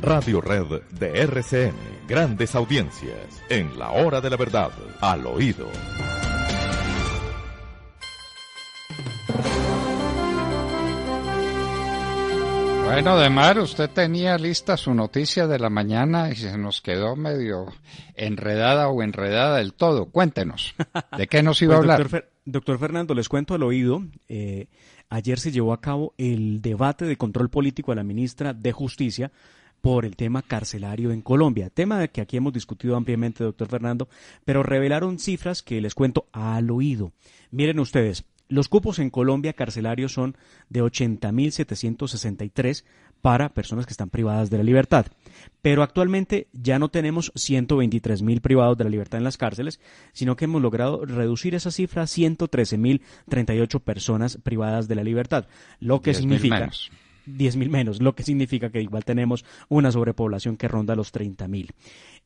Radio Red de RCN. Grandes audiencias. En la hora de la verdad. Al oído. Bueno, Demar, usted tenía lista su noticia de la mañana y se nos quedó medio enredada del todo. Cuéntenos, ¿de qué nos iba a hablar? Doctor Fernando, les cuento al oído. Ayer se llevó a cabo el debate de control político a la ministra de Justicia por el tema carcelario en Colombia, tema que aquí hemos discutido ampliamente, doctor Fernando, pero revelaron cifras que les cuento al oído. Miren ustedes, los cupos en Colombia carcelarios son de 80.763 para personas que están privadas de la libertad, pero actualmente ya no tenemos 123.000 privados de la libertad en las cárceles, sino que hemos logrado reducir esa cifra a 113.038 personas privadas de la libertad, lo que significa 10.000 menos, lo que significa que igual tenemos una sobrepoblación que ronda los 30.000.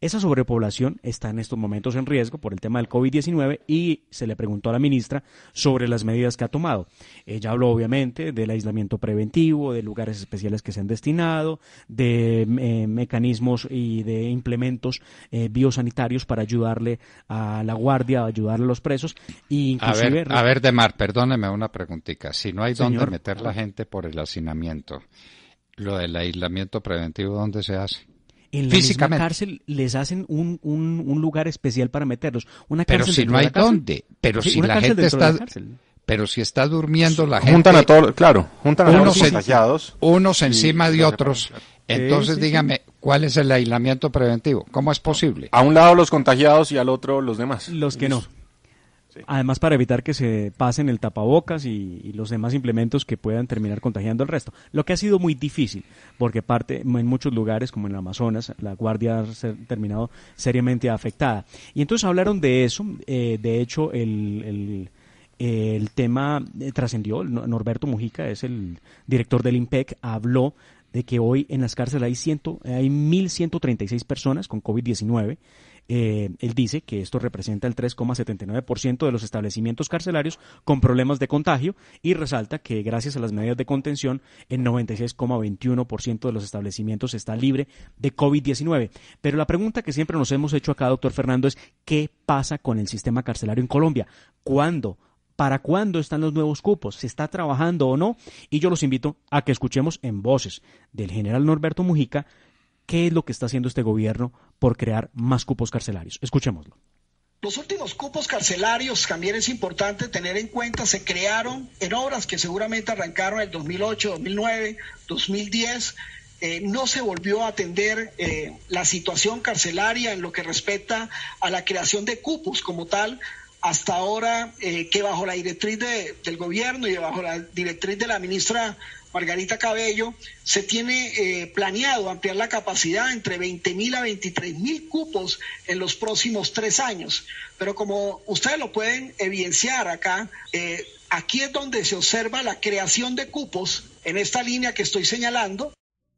Esa sobrepoblación está en estos momentos en riesgo por el tema del COVID-19 y se le preguntó a la ministra sobre las medidas que ha tomado. Ella habló obviamente del aislamiento preventivo, de lugares especiales que se han destinado, de mecanismos y de implementos biosanitarios para ayudarle a la guardia, ayudarle a los presos. Y inclusive, a ver, Demar, perdóneme una preguntica. Si no hay dónde señor, meter la gente por el hacinamiento, lo del aislamiento preventivo, ¿dónde se hace? En la misma cárcel les hacen un lugar especial para meterlos. Una cárcel, pero si no hay dónde, pero sí, si la gente está, pero si está durmiendo la gente, juntan a todos los contagiados, unos encima de otros. Entonces dígame, ¿cuál es el aislamiento preventivo? ¿Cómo es posible? A un lado los contagiados y al otro los demás. Los que no. Sí. Además, para evitar que se pasen el tapabocas y los demás implementos que puedan terminar contagiando al resto. Lo que ha sido muy difícil, porque en muchos lugares, como en el Amazonas, la guardia ha terminado seriamente afectada. Y entonces hablaron de eso. De hecho, el tema trascendió. Norberto Mujica es el director del INPEC, habló de que hoy en las cárceles hay 1.136 personas con COVID-19. Él dice que esto representa el 3,79% de los establecimientos carcelarios con problemas de contagio y resalta que gracias a las medidas de contención el 96,21% de los establecimientos está libre de COVID-19. Pero la pregunta que siempre nos hemos hecho acá, doctor Fernando, es ¿qué pasa con el sistema carcelario en Colombia? ¿Cuándo? ¿Para cuándo están los nuevos cupos? ¿Se está trabajando o no? Y yo los invito a que escuchemos en voces del general Norberto Mujica qué es lo que está haciendo este gobierno por crear más cupos carcelarios. Escuchémoslo. Los últimos cupos carcelarios, también es importante tener en cuenta, se crearon en obras que seguramente arrancaron en el 2008, 2009, 2010. No se volvió a atender la situación carcelaria en lo que respecta a la creación de cupos como tal. Hasta ahora, que bajo la directriz del gobierno y bajo la directriz de la ministra Margarita Cabello, se tiene planeado ampliar la capacidad entre 20.000 a 23.000 cupos en los próximos 3 años. Pero como ustedes lo pueden evidenciar acá, aquí es donde se observa la creación de cupos en esta línea que estoy señalando.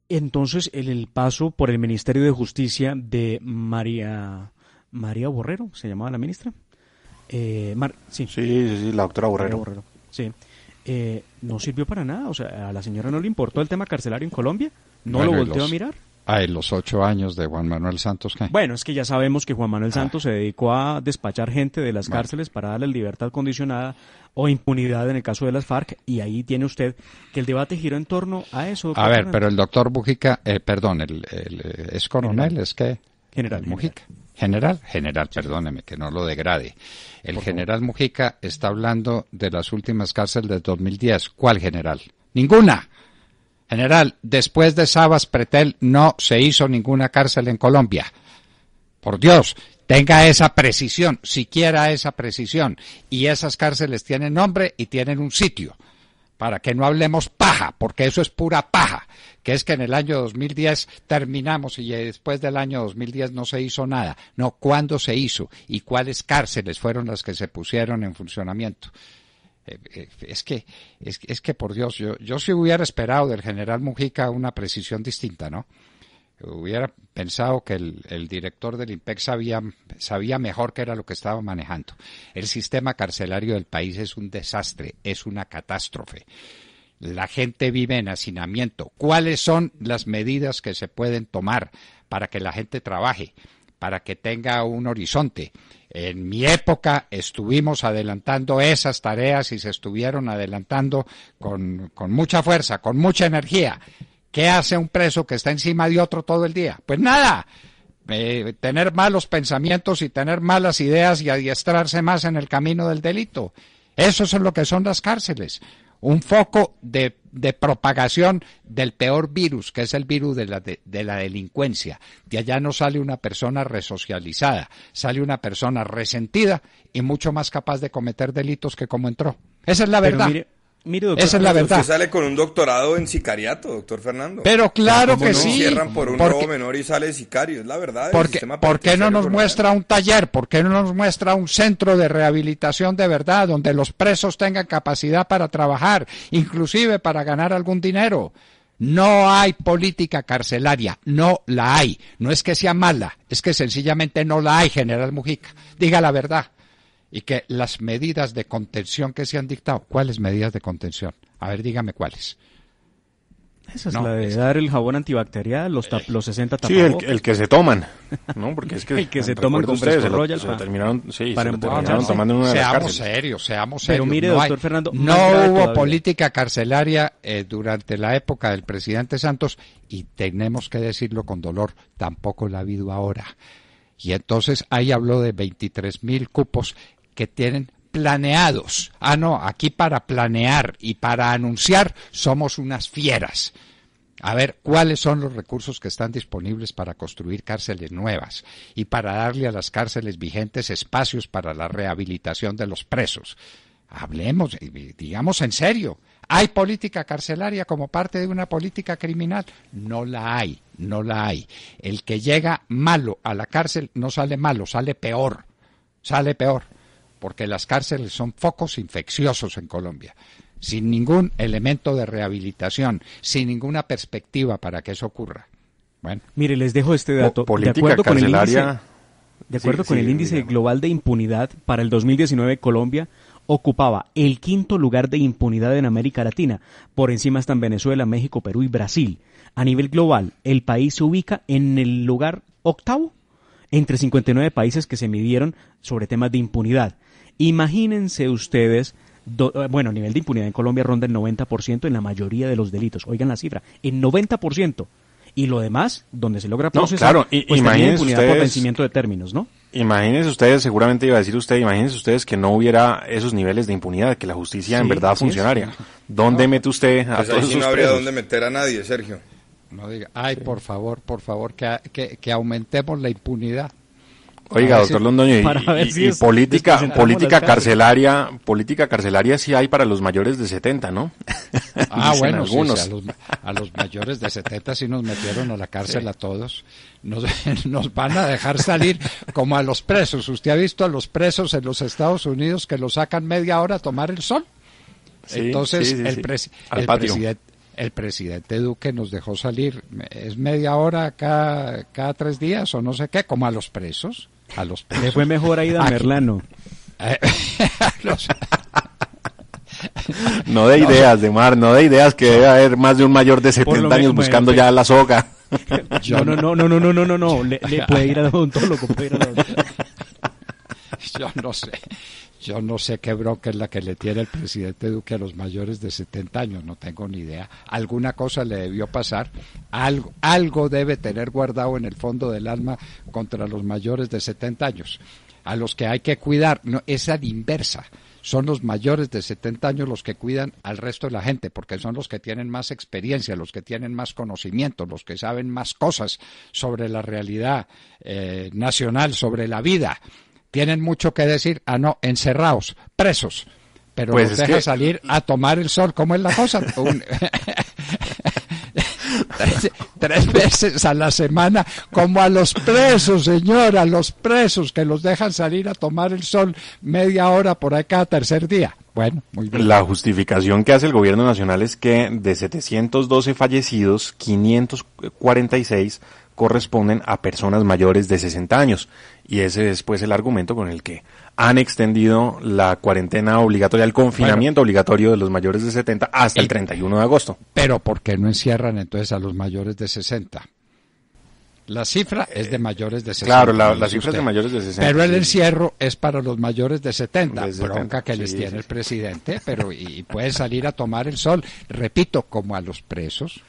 Entonces, el paso por el Ministerio de Justicia de María Borrero, ¿se llamaba la ministra? Sí, la doctora Borrero. Sí. No sirvió para nada, o sea, a la señora no le importó el tema carcelario en Colombia, no lo volteó a mirar. Los 8 años de Juan Manuel Santos, ¿qué? Bueno, es que ya sabemos que Juan Manuel Santos se dedicó a despachar gente de las cárceles para darle libertad condicionada o impunidad en el caso de las FARC, y ahí tiene usted que el debate giró en torno a eso. A ver, pero el doctor Mujica, ¿es coronel? ¿Es qué? General Mujica. General, perdóneme, que no lo degrade. El general Mujica está hablando de las últimas cárceles de 2010. ¿Cuál general? ¡Ninguna! General, después de Sabas Pretel no se hizo ninguna cárcel en Colombia. Por Dios, tenga esa precisión, siquiera esa precisión. Y esas cárceles tienen nombre y tienen un sitio. Para que no hablemos paja, porque eso es pura paja, que es que en el año 2010 terminamos y después del año 2010 no se hizo nada. No, ¿cuándo se hizo? ¿Y cuáles cárceles fueron las que se pusieron en funcionamiento? Es que por Dios, yo sí hubiera esperado del general Mujica una precisión distinta, ¿no? Hubiera pensado que el director del INPEC sabía mejor qué era lo que estaba manejando. El sistema carcelario del país es un desastre, es una catástrofe. la gente vive en hacinamiento. ¿Cuáles son las medidas que se pueden tomar para que la gente trabaje, para que tenga un horizonte? En mi época estuvimos adelantando esas tareas y se estuvieron adelantando con mucha fuerza, con mucha energía. ¿Qué hace un preso que está encima de otro todo el día? Pues nada, tener malos pensamientos y tener malas ideas y adiestrarse más en el camino del delito. Eso es lo que son las cárceles. Un foco de propagación del peor virus, que es el virus de la delincuencia. De allá no sale una persona resocializada, sale una persona resentida y mucho más capaz de cometer delitos que como entró. Esa es la verdad. Mire, doctor, esa es la verdad. Usted sale con un doctorado en sicariato, doctor Fernando. Pero claro que no? sí. Cierran por un robo menor y sale sicario, es la verdad. ¿Por qué no nos muestra un taller? ¿Por qué no nos muestra un centro de rehabilitación de verdad, donde los presos tengan capacidad para trabajar, inclusive para ganar algún dinero? No hay política carcelaria, no la hay. No es que sea mala, es que sencillamente no la hay, general Mujica. Diga la verdad. Y que las medidas de contención que se han dictado, ¿cuáles medidas de contención? A ver, dígame cuáles. Esa es la de dar el jabón antibacterial, los 60 tapabocas. Sí, el que se toman, ¿no? Porque es que el que se toman con Fresco Royal se lo terminaron terminaron tomando en una de las cárceles. Seamos serios. Pero mire, doctor Fernando, no hubo política carcelaria durante la época del presidente Santos y tenemos que decirlo con dolor, tampoco la ha habido ahora. Y entonces ahí habló de 23.000 cupos que tienen planeados. Aquí para planear y para anunciar somos unas fieras. A ver, ¿cuáles son los recursos que están disponibles para construir cárceles nuevas y para darle a las cárceles vigentes espacios para la rehabilitación de los presos? Hablemos, digamos en serio. ¿Hay política carcelaria como parte de una política criminal? No la hay, no la hay. El que llega malo a la cárcel no sale malo, sale peor, porque las cárceles son focos infecciosos en Colombia, sin ningún elemento de rehabilitación, sin ninguna perspectiva para que eso ocurra. Bueno, mire, les dejo este dato. Política carcelaria. De acuerdo con el índice global de impunidad, para el 2019 Colombia ocupaba el 5º lugar de impunidad en América Latina. Por encima están Venezuela, México, Perú y Brasil. A nivel global, el país se ubica en el lugar 8º entre 59 países que se midieron sobre temas de impunidad. Imagínense ustedes, el nivel de impunidad en Colombia ronda el 90% en la mayoría de los delitos. Oigan la cifra, el 90%. Y lo demás, donde se logra procesar, pues también impunidad por vencimiento de términos, ¿no? Imagínense ustedes, seguramente iba a decir usted, imagínense ustedes que no hubiera esos niveles de impunidad, que la justicia en verdad funcionaría. ¿Dónde mete usted a todos esos no habría presos? dónde meter a nadie, Sergio. No diga, por favor, que aumentemos la impunidad. Oiga, doctor Londoño, y política carcelaria sí hay para los mayores de 70, ¿no? Bueno, algunos. Sí, a los mayores de 70 sí nos metieron a la cárcel a todos. Nos van a dejar salir como a los presos. ¿Usted ha visto a los presos en los Estados Unidos que los sacan media hora a tomar el sol? Sí, entonces el presidente Duque nos dejó salir, es media hora cada 3 días o no sé qué, como a los presos. Le fue mejor ahí a Merlano. No de ideas, no de ideas que debe haber más de un mayor de 70 años buscando ya la soga. No. Le puede ir al odontólogo, Yo no sé qué bronca es la que le tiene el presidente Duque a los mayores de 70 años, no tengo ni idea. Alguna cosa le debió pasar, algo debe tener guardado en el fondo del alma contra los mayores de 70 años. A los que hay que cuidar, no, es a la inversa. Son los mayores de 70 años los que cuidan al resto de la gente, porque son los que tienen más experiencia, los que tienen más conocimiento, los que saben más cosas sobre la realidad nacional, sobre la vida. Tienen mucho que decir, encerrados, presos, pero pues los deja salir a tomar el sol. ¿Cómo es la cosa? 3 veces a la semana, como a los presos, señora, a los presos que los dejan salir a tomar el sol media hora por ahí cada tercer día. Bueno, muy bien. La justificación que hace el gobierno nacional es que de 712 fallecidos, 546 corresponden a personas mayores de 60 años. Y ese es pues el argumento con el que han extendido la cuarentena obligatoria, el confinamiento obligatorio de los mayores de 70 hasta el 31 de agosto. Pero ¿por qué no encierran entonces a los mayores de 60? La cifra es de mayores de 60. Claro, la cifra es de mayores de 60. Pero el encierro es para los mayores de 70. De 70, Bronca que sí, les tiene sí. el presidente, pero y puede salir a tomar el sol. Repito, como a los presos.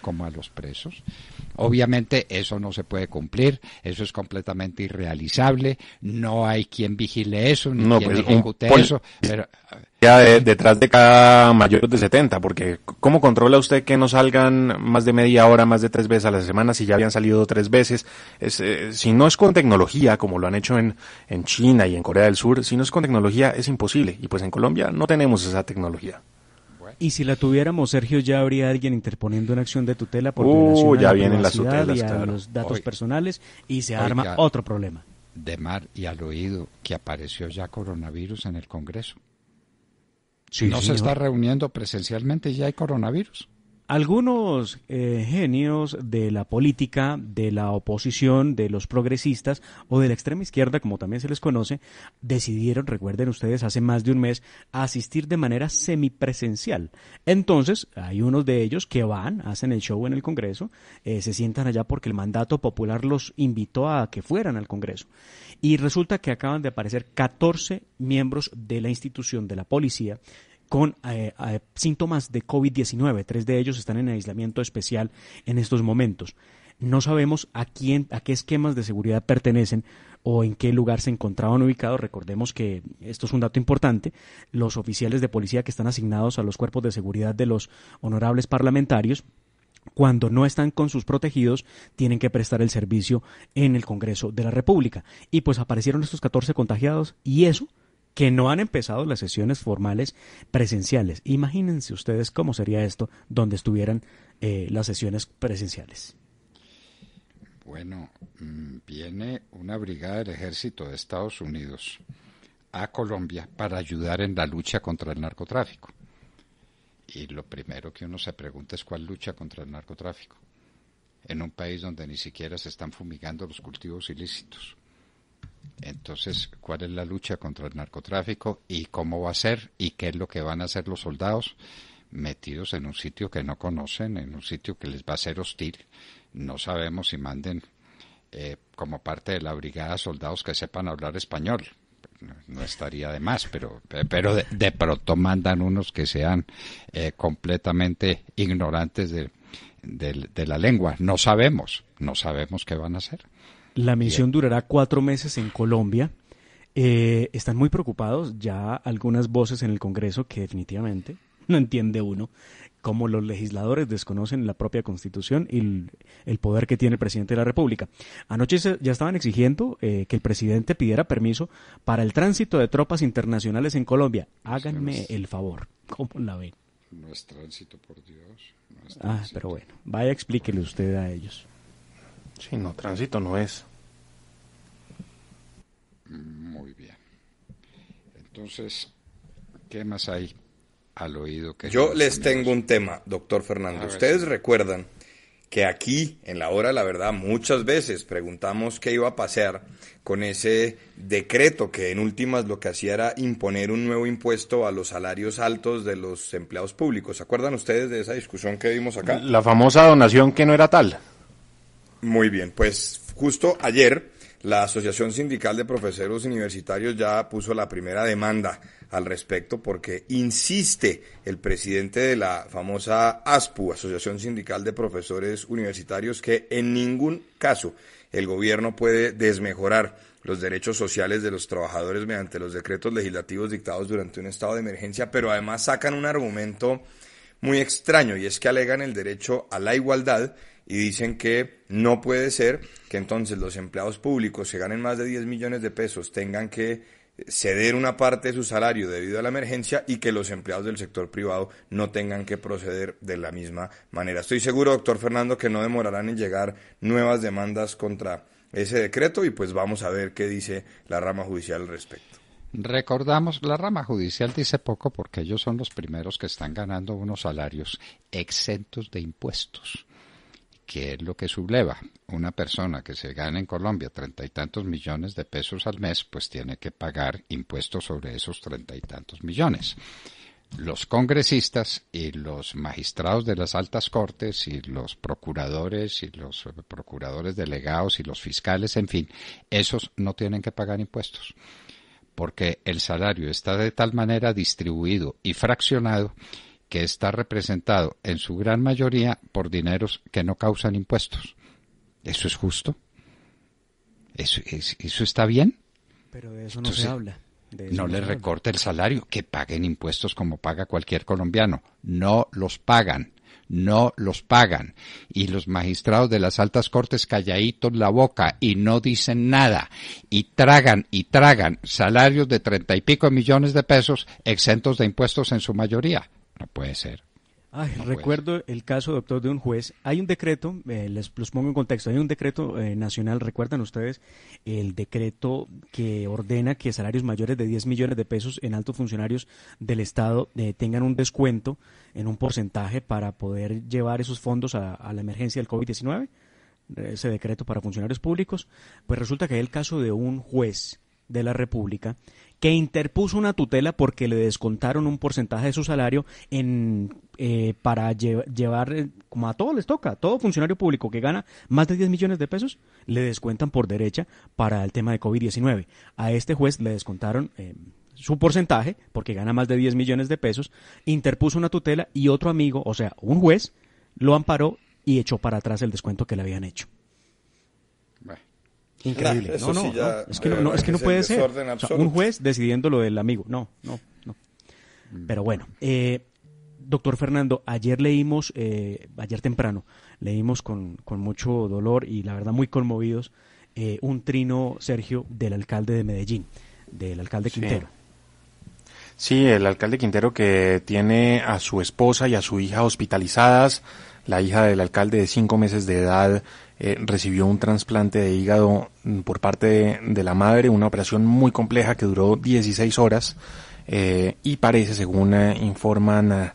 Obviamente eso no se puede cumplir, eso es completamente irrealizable, no hay quien vigile eso, ni quien pues, ejecute eso, pero... Ya detrás de cada mayor de 70, porque ¿cómo controla usted que no salgan más de media hora, más de 3 veces a la semana, si ya habían salido 3 veces? Si no es con tecnología, como lo han hecho en China y en Corea del Sur, si no es con tecnología es imposible, y pues en Colombia no tenemos esa tecnología. Y si la tuviéramos, Sergio, ya habría alguien interponiendo una acción de tutela por violación ya a la vienen las privacidad tutelas, y a claro. los datos personales, y se Oiga, arma otro problema. De mar y al oído que apareció ya coronavirus en el Congreso. Sí, No se señor. está reuniendo presencialmente y ya hay coronavirus. Algunos genios de la política, de la oposición, de los progresistas o de la extrema izquierda, como también se les conoce, decidieron, recuerden ustedes, hace más de un mes, a asistir de manera semipresencial. Entonces, hay unos de ellos que van, hacen el show en el Congreso, se sientan allá porque el mandato popular los invitó a que fueran al Congreso. Y resulta que acaban de aparecer 14 miembros de la institución de la policía con síntomas de COVID-19. 3 de ellos están en aislamiento especial en estos momentos. No sabemos a qué esquemas de seguridad pertenecen o en qué lugar se encontraban ubicados. Recordemos que esto es un dato importante. Los oficiales de policía que están asignados a los cuerpos de seguridad de los honorables parlamentarios, cuando no están con sus protegidos, tienen que prestar el servicio en el Congreso de la República. Y pues aparecieron estos 14 contagiados, y eso que no han empezado las sesiones formales presenciales. Imagínense ustedes cómo sería esto donde estuvieran las sesiones presenciales. Bueno, viene una brigada del ejército de Estados Unidos a Colombia para ayudar en la lucha contra el narcotráfico. Y lo primero que uno se pregunta es ¿cuál lucha contra el narcotráfico? En un país donde ni siquiera se están fumigando los cultivos ilícitos. Entonces, ¿cuál es la lucha contra el narcotráfico y cómo va a ser y qué es lo que van a hacer los soldados metidos en un sitio que no conocen, en un sitio que les va a ser hostil? No sabemos si manden como parte de la brigada soldados que sepan hablar español. No estaría de más, pero de pronto mandan unos que sean completamente ignorantes de la lengua. No sabemos qué van a hacer. La misión durará 4 meses en Colombia. Están muy preocupados ya algunas voces en el Congreso que definitivamente no entiende uno cómo los legisladores desconocen la propia Constitución y el poder que tiene el presidente de la República. Anoche ya estaban exigiendo que el presidente pidiera permiso para el tránsito de tropas internacionales en Colombia. Háganme el favor. ¿Cómo la ven? No es tránsito, por Dios. No es tránsito. Pero bueno, vaya, explíquele usted a ellos. Sí, no, tránsito no es. Muy bien. Entonces, ¿qué más hay al oído? Que yo les tengo un tema, doctor Fernando. Ustedes recuerdan que aquí, en la hora de la verdad, muchas veces preguntamos qué iba a pasar con ese decreto que en últimas lo que hacía era imponer un nuevo impuesto a los salarios altos de los empleados públicos. ¿Se acuerdan ustedes de esa discusión que vimos acá? La famosa donación que no era tal. Muy bien, pues justo ayer la Asociación Sindical de Profesores Universitarios ya puso la primera demanda al respecto porque insiste el presidente de la famosa ASPU, Asociación Sindical de Profesores Universitarios, que en ningún caso el gobierno puede desmejorar los derechos sociales de los trabajadores mediante los decretos legislativos dictados durante un estado de emergencia, pero además sacan un argumento muy extraño y es que alegan el derecho a la igualdad y dicen que no puede ser que entonces los empleados públicos que ganen más de 10 millones de pesos tengan que ceder una parte de su salario debido a la emergencia y que los empleados del sector privado no tengan que proceder de la misma manera. Estoy seguro, doctor Fernando, que no demorarán en llegar nuevas demandas contra ese decreto y pues vamos a ver qué dice la rama judicial al respecto. Recordamos, la rama judicial dice poco porque ellos son los primeros que están ganando unos salarios exentos de impuestos, que es lo que subleva. Una persona que se gana en Colombia 30 y tantos millones de pesos al mes, pues tiene que pagar impuestos sobre esos 30 y tantos millones. Los congresistas y los magistrados de las altas cortes y los procuradores y los procuradores delegados y los fiscales, en fin, esos no tienen que pagar impuestos, porque el salario está de tal manera distribuido y fraccionado que está representado en su gran mayoría por dineros que no causan impuestos. ¿Eso es justo? ¿Eso está bien? Pero de eso no se habla. No les recorte el salario, que paguen impuestos como paga cualquier colombiano. No los pagan. Y los magistrados de las altas cortes calladitos la boca y no dicen nada. Y tragan salarios de 30 y pico millones de pesos exentos de impuestos en su mayoría. No puede ser. Recuerdo el caso, doctor, de un juez. Hay un decreto, los pongo en contexto, hay un decreto nacional, ¿recuerdan ustedes? El decreto que ordena que salarios mayores de 10 millones de pesos en altos funcionarios del Estado tengan un descuento en un porcentaje para poder llevar esos fondos a la emergencia del COVID-19, ese decreto para funcionarios públicos. Pues resulta que hay el caso de un juez de la República que interpuso una tutela porque le descontaron un porcentaje de su salario para llevar, como a todos les toca, a todo funcionario público que gana más de 10 millones de pesos, le descuentan por derecha para el tema de COVID-19. A este juez le descontaron su porcentaje, porque gana más de 10 millones de pesos, interpuso una tutela y otro amigo, o sea, un juez, lo amparó y echó para atrás el descuento que le habían hecho. Increíble. Es que no puede ser. O sea, un juez decidiendo lo del amigo. No. Pero bueno, doctor Fernando, ayer temprano, leímos con mucho dolor y la verdad muy conmovidos un trino, Sergio, del alcalde de Medellín, del alcalde Quintero. Sí, el alcalde Quintero, que tiene a su esposa y a su hija hospitalizadas. La hija del alcalde de 5 meses de edad recibió un trasplante de hígado por parte de la madre, una operación muy compleja que duró 16 horas y parece, según informan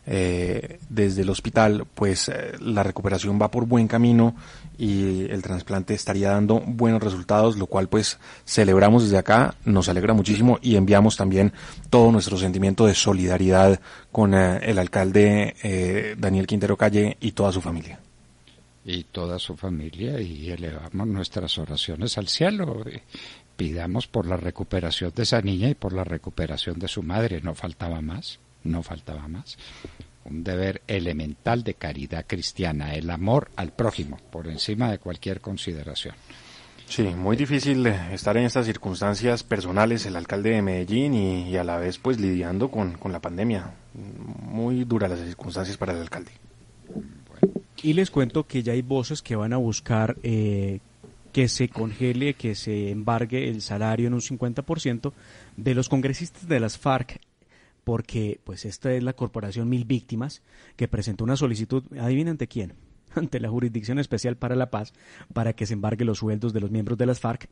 desde el hospital, pues la recuperación va por buen camino y el trasplante estaría dando buenos resultados, lo cual pues celebramos desde acá, nos alegra muchísimo y enviamos también todo nuestro sentimiento de solidaridad con el alcalde Daniel Quintero Calle y toda su familia. Y elevamos nuestras oraciones al cielo. Pidamos por la recuperación de esa niña y por la recuperación de su madre. No faltaba más. Un deber elemental de caridad cristiana, el amor al prójimo, por encima de cualquier consideración. Sí, muy difícil estar en estas circunstancias personales, el alcalde de Medellín y a la vez pues lidiando con la pandemia. Muy duras las circunstancias para el alcalde. Y les cuento que ya hay voces que van a buscar que se congele, que se embargue el salario en un 50% de los congresistas de las FARC, porque pues esta es la Corporación Mil Víctimas que presentó una solicitud, adivinen ante quién, ante la Jurisdicción Especial para la Paz, para que se embargue los sueldos de los miembros de las FARC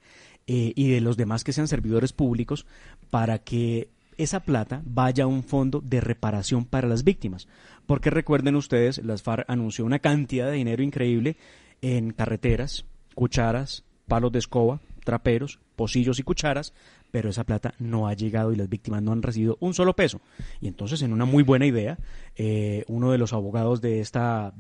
y de los demás que sean servidores públicos, para que esa plata vaya a un fondo de reparación para las víctimas. Porque recuerden ustedes, las FARC anunció una cantidad de dinero increíble en carreteras, cucharas, palos de escoba, traperos, pocillos y cucharas, pero esa plata no ha llegado y las víctimas no han recibido un solo peso. Y entonces, en una muy buena idea, uno de los abogados de esta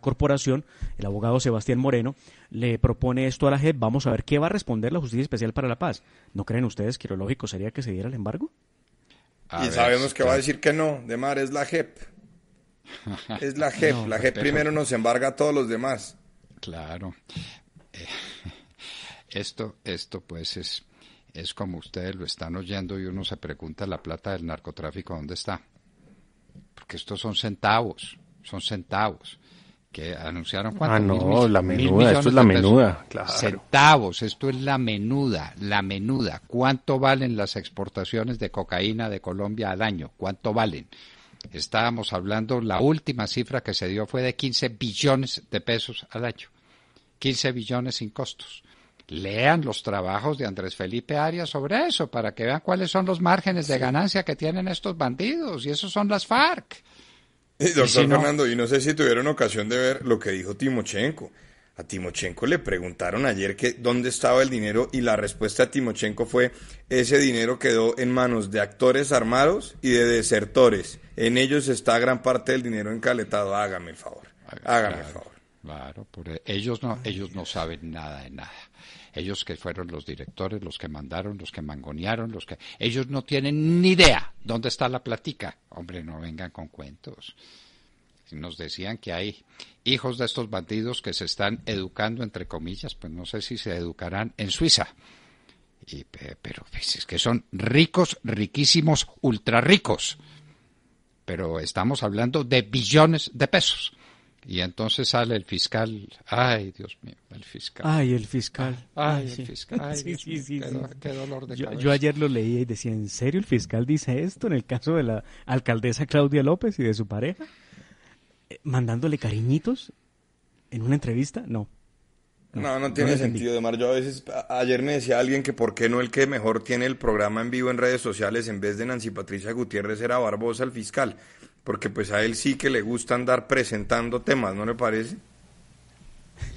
corporación, el abogado Sebastián Moreno, le propone esto a la JEP. Vamos a ver qué va a responder la Justicia Especial para la Paz. ¿No creen ustedes que lo lógico sería que se diera el embargo? Sabemos que va a decir que no, Demar, es la JEP. Es la JEP. No, la JEP primero nos embarga a todos los demás. Claro. Esto pues es como ustedes lo están oyendo y uno se pregunta, la plata del narcotráfico, ¿dónde está? Porque estos son centavos. Que anunciaron cuánto. La menuda, esto es la menuda, claro. Centavos, esto es la menuda. ¿Cuánto valen las exportaciones de cocaína de Colombia al año? ¿Cuánto valen? Estábamos hablando, la última cifra que se dio fue de 15 billones de pesos al año. 15 billones sin costos. Lean los trabajos de Andrés Felipe Arias sobre eso, para que vean cuáles son los márgenes de ganancia que tienen estos bandidos, y esos son las FARC. Doctor si no... Fernando, y no sé si tuvieron ocasión de ver lo que dijo Timochenko. A Timochenko le preguntaron ayer que dónde estaba el dinero, y la respuesta de Timochenko fue: ese dinero quedó en manos de actores armados y de desertores. En ellos está gran parte del dinero encaletado. Hágame el favor. Hágame el favor. Claro, ellos no saben nada de nada. Ellos que fueron los directores, los que mandaron, los que mangonearon, ellos no tienen ni idea dónde está la platica. Hombre, no vengan con cuentos. Nos decían que hay hijos de estos bandidos que se están educando, entre comillas, pues no sé si se educarán en Suiza. Pero es que son ricos, riquísimos, ultra ricos. Pero estamos hablando de billones de pesos. Y entonces sale el fiscal, ay, Dios mío, el fiscal. Ay, el fiscal. Ay, sí. el fiscal. Ay, sí, Dios mío, sí, qué dolor de cabeza. Yo ayer lo leí y decía, ¿en serio el fiscal dice esto en el caso de la alcaldesa Claudia López y de su pareja? ¿Mandándole cariñitos en una entrevista? No tiene sentido, Demar. Yo ayer me decía alguien que por qué no el que mejor tiene el programa en vivo en redes sociales en vez de Nancy Patricia Gutiérrez era Barbosa, el fiscal. Porque pues a él sí que le gusta andar presentando temas, ¿no le parece?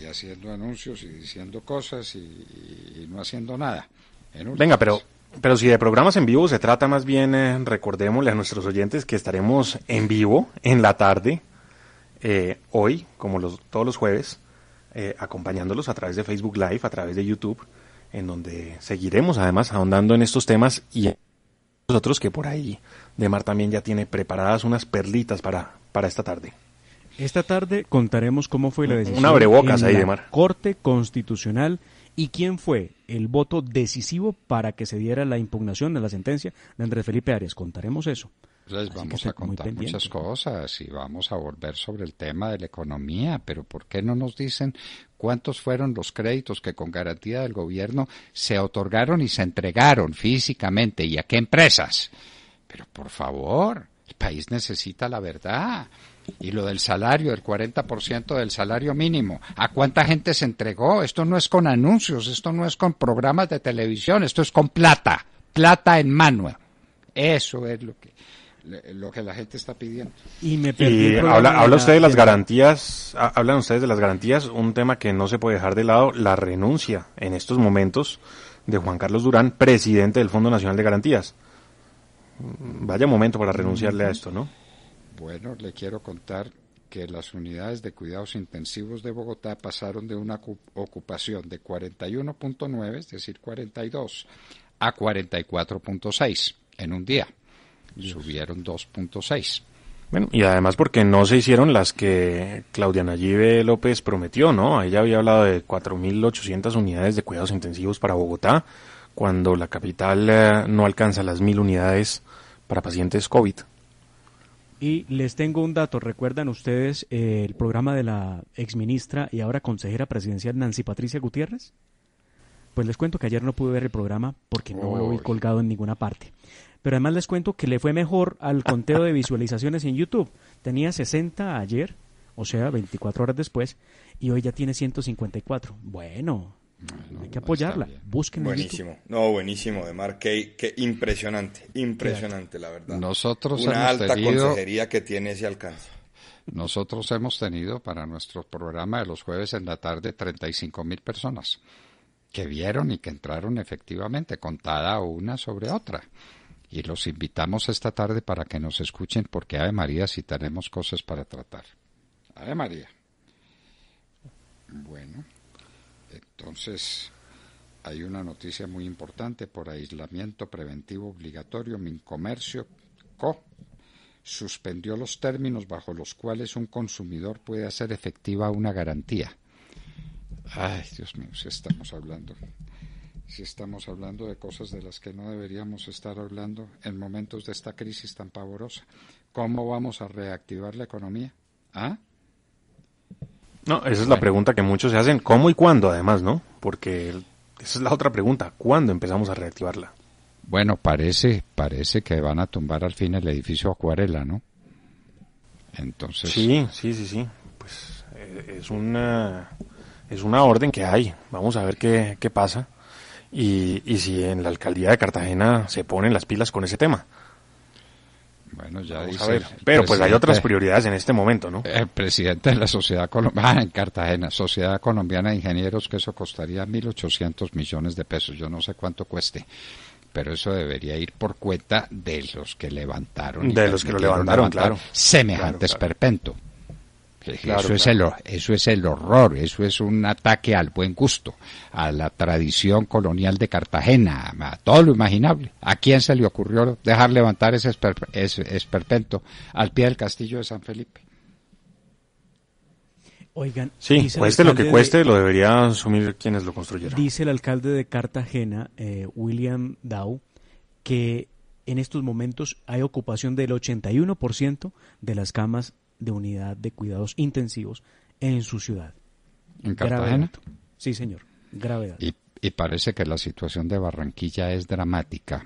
Y haciendo anuncios y diciendo cosas y no haciendo nada. Venga, pero si de programas en vivo se trata, más bien recordémosle a nuestros oyentes que estaremos en vivo en la tarde, hoy, como todos los jueves, acompañándolos a través de Facebook Live, a través de YouTube, en donde seguiremos además ahondando en estos temas, y nosotros que por ahí Demar también ya tiene preparadas unas perlitas para esta tarde. Esta tarde contaremos cómo fue la decisión un abrebocas en ahí, la Demar. Corte Constitucional y quién fue el voto decisivo para que se diera la impugnación de la sentencia de Andrés Felipe Arias. Contaremos eso. Entonces vamos a contar muchas cosas y vamos a volver sobre el tema de la economía, pero ¿por qué no nos dicen cuántos fueron los créditos que con garantía del gobierno se otorgaron y se entregaron físicamente y a qué empresas? Pero por favor, el país necesita la verdad. Y lo del salario, el 40% del salario mínimo, ¿a cuánta gente se entregó? Esto no es con anuncios, esto no es con programas de televisión, esto es con plata en mano. Eso es lo que la gente está pidiendo. Y me perdí. Habla usted de las garantías, hablan ustedes de las garantías, un tema que no se puede dejar de lado, la renuncia en estos momentos de Juan Carlos Durán, presidente del Fondo Nacional de Garantías. Vaya momento para renunciarle a esto, ¿no? Bueno, le quiero contar que las unidades de cuidados intensivos de Bogotá pasaron de una ocupación de 41.9, es decir, 42, a 44.6 en un día. Subieron 2.6. Bueno, y además porque no se hicieron las que Claudia Nayibe López prometió, ¿no? Ella había hablado de 4.800 unidades de cuidados intensivos para Bogotá, cuando la capital no alcanza las 1.000 unidades para pacientes COVID. Y les tengo un dato, ¿recuerdan ustedes el programa de la exministra y ahora consejera presidencial Nancy Patricia Gutiérrez? Pues les cuento que ayer no pude ver el programa porque no lo vi colgado en ninguna parte. Pero además les cuento que le fue mejor al conteo de visualizaciones en YouTube. Tenía 60 ayer, o sea, 24 horas después, y hoy ya tiene 154. Bueno, hay que apoyarla. Búsquenla. Buenísimo. No, buenísimo, Demar. Qué impresionante, la verdad. Nosotros una hemos alta tenido, consejería que tiene ese alcance. Nosotros hemos tenido para nuestro programa de los jueves en la tarde 35.000 personas que vieron y que entraron efectivamente, contada una sobre otra. Y los invitamos esta tarde para que nos escuchen, porque Ave María, si tenemos cosas para tratar. Ave María. Bueno, entonces hay una noticia muy importante por aislamiento preventivo obligatorio. Mincomercio suspendió los términos bajo los cuales un consumidor puede hacer efectiva una garantía. Ay, Dios mío, si estamos hablando de cosas de las que no deberíamos estar hablando en momentos de esta crisis tan pavorosa. ¿Cómo vamos a reactivar la economía? ¿Ah? No, esa es la pregunta que muchos se hacen. ¿Cómo y cuándo, además, no? Porque esa es la otra pregunta. ¿Cuándo empezamos a reactivarla? Bueno, parece que van a tumbar al fin el edificio Acuarela, ¿no? Entonces... Sí. Pues es es una orden que hay. Vamos a ver qué pasa y si en la alcaldía de Cartagena se ponen las pilas con ese tema. Bueno, ya Vamos dice a ver. Pero pues hay otras presidente- prioridades en este momento, ¿no? El presidente de la Sociedad Colombiana en Cartagena, Sociedad Colombiana de Ingenieros, que eso costaría 1.800 millones de pesos. Yo no sé cuánto cueste, pero eso debería ir por cuenta de los que levantaron. De los que lo levantaron, claro. Semejante Claro, claro. esperpento. Claro, eso, Es claro. eso es el horror, eso es un ataque al buen gusto, a la tradición colonial de Cartagena, a todo lo imaginable. ¿A quién se le ocurrió dejar levantar ese esperpento al pie del castillo de San Felipe? Oigan, Sí, dice el cueste lo que alcalde cueste, lo debería asumir quienes lo construyeron. Dice el alcalde de Cartagena, William Dow, que en estos momentos hay ocupación del 81% de las camas de unidad de cuidados intensivos en su ciudad. ¿En Grave Cartagena? dato. Sí, señor. Gravedad. Y parece que la situación de Barranquilla es dramática.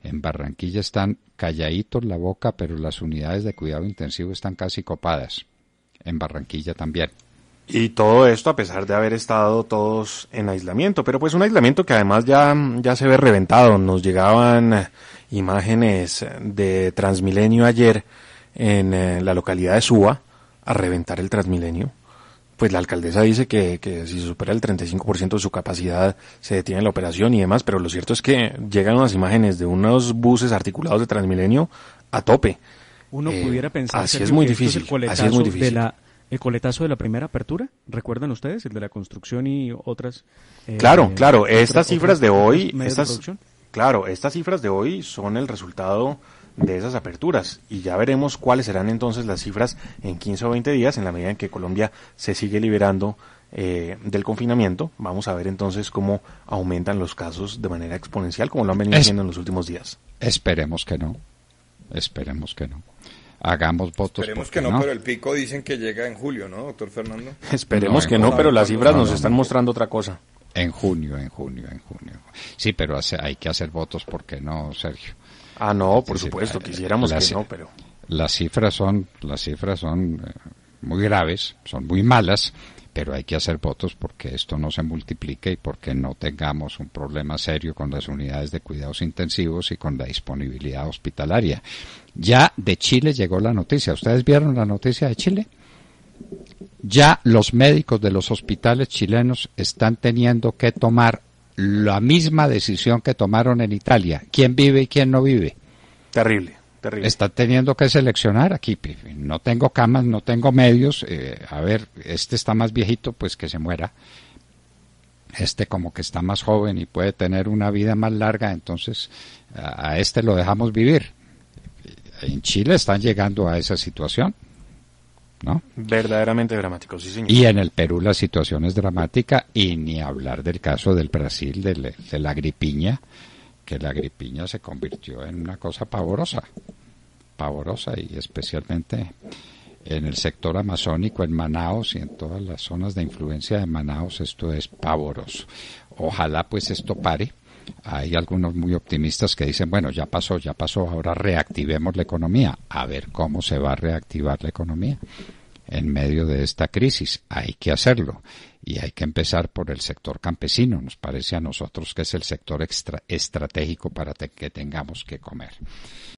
En Barranquilla están calladitos la boca, pero las unidades de cuidado intensivo están casi copadas. En Barranquilla también. Y todo esto a pesar de haber estado todos en aislamiento, pero pues un aislamiento que además ya se ve reventado. Nos llegaban imágenes de Transmilenio ayer en la localidad de Suba a reventar el Transmilenio. Pues la alcaldesa dice que si supera el 35% de su capacidad se detiene la operación y demás, pero lo cierto es que llegan unas imágenes de unos buses articulados de Transmilenio a tope. Uno pudiera pensar, así Sergio, es muy que esto difícil, es así es muy difícil. el coletazo de la primera apertura. ¿Recuerdan ustedes? El de la construcción y otras. Claro. Estas cifras de hoy, medios de producción. estas cifras de hoy son el resultado de esas aperturas y ya veremos cuáles serán entonces las cifras en 15 o 20 días en la medida en que Colombia se sigue liberando del confinamiento. Vamos a ver entonces cómo aumentan los casos de manera exponencial como lo han venido haciendo en los últimos días. Esperemos que no. Esperemos que no. Hagamos votos. Esperemos que no, pero el pico dicen que llega en julio, ¿no, doctor Fernando? Esperemos No, que no, no, pero las cifras no, nos no, están no. mostrando otra cosa. En junio. Sí, pero hay que hacer votos, ¿por qué no, Sergio? Ah, no, por Es decir, supuesto, quisiéramos que no, pero... Las cifras son muy graves, son muy malas, pero hay que hacer votos porque esto no se multiplique y porque no tengamos un problema serio con las unidades de cuidados intensivos y con la disponibilidad hospitalaria. Ya de Chile llegó la noticia. ¿Ustedes vieron la noticia de Chile? Ya los médicos de los hospitales chilenos están teniendo que tomar la misma decisión que tomaron en Italia. ¿Quién vive y quién no vive? Terrible. Están teniendo que seleccionar aquí. No tengo camas, no tengo medios. A ver, este está más viejito, pues que se muera. Este como que está más joven y puede tener una vida más larga, entonces a este lo dejamos vivir. En Chile están llegando a esa situación, ¿no? Verdaderamente dramático, sí, señor. Y en el Perú la situación es dramática, y ni hablar del caso del Brasil, de la gripiña, que la gripiña se convirtió en una cosa pavorosa, y especialmente en el sector amazónico, en Manaos y en todas las zonas de influencia de Manaos, esto es pavoroso. Ojalá pues esto pare. Hay algunos muy optimistas que dicen, bueno, ya pasó, ahora reactivemos la economía. A ver cómo se va a reactivar la economía en medio de esta crisis. Hay que hacerlo y hay que empezar por el sector campesino. Nos parece a nosotros que es el sector estratégico para que tengamos que comer.